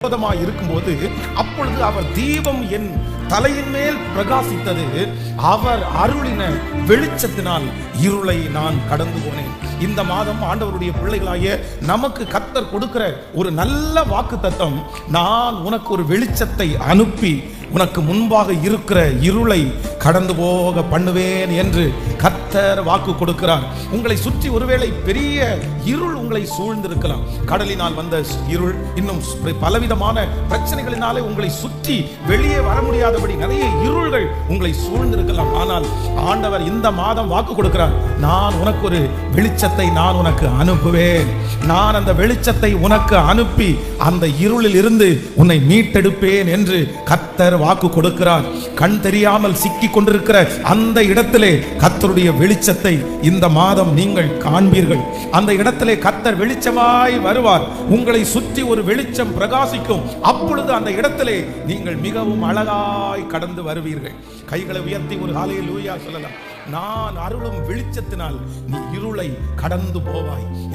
இருக்கும்போது அப்பொழுது அவர் தீபம் என் தலையின் மேல் பிரகாசித்தது. அவர் அருளின வெளிச்சத்தினால் இருளை நான் கடந்து போனேன். இந்த மாதம் ஆண்டவருடைய பிள்ளைகளாகிய நமக்கு கர்த்தர் கொடுக்கிற ஒரு நல்ல வாக்குத்தத்தம், நான் உனக்கு ஒரு வெளிச்சத்தை அனுப்பி உனக்கு முன்பாக இருக்கிற இருளை கடந்து போக பண்ணுவேன் என்று கர்த்தர் வாக்கு கொடுக்கிறார். உங்களை சுற்றி ஒருவேளை பெரிய இருள் உங்களை சூழ்ந்திருக்கலாம். கடலினால் வந்த இருள், இன்னும் பலவிதமான பிரச்சனைகளினாலே உங்களை சுற்றி வெளியே வர முடியாதபடி நிறைய இருள்கள் உங்களை சூழ்ந்திருக்கலாம். ஆனால் ஆண்டவர் இந்த மாதம் வாக்கு கொடுக்கிறார், நான் உனக்கு ஒரு வெளிச்சத்தை நான் உனக்கு அனுப்புவேன். நான் அந்த வெளிச்சத்தை உனக்கு அனுப்பி அந்த இருளில் இருந்து உன்னை மீட்டெடுப்பேன் என்று கர்த்தர் வாக்கு கொடுக்கிறார். கண் தெரியாமல் சிக்கி கொண்டிருக்கிற அந்த இடத்திலே கர்த்தருடைய வெளிச்சத்தை இந்த மாதம் நீங்கள் காண்பீர்கள். அந்த இடத்திலே கர்த்தர் வெளிச்சமாய் வருவார். உங்களை சுற்றி ஒரு வெளிச்சம் பிரகாசிக்கும். அப்பொழுது அந்த இடத்திலே நீங்கள் மிகவும் அழகாய் கடந்து வருவீர்கள். கைகளை உயர்த்தி ஒரு ஹல்லேலூயா சொல்லலாம். நான் அருளும் வெளிச்சத்தினால் நீ இருளை கடந்து போவாய்.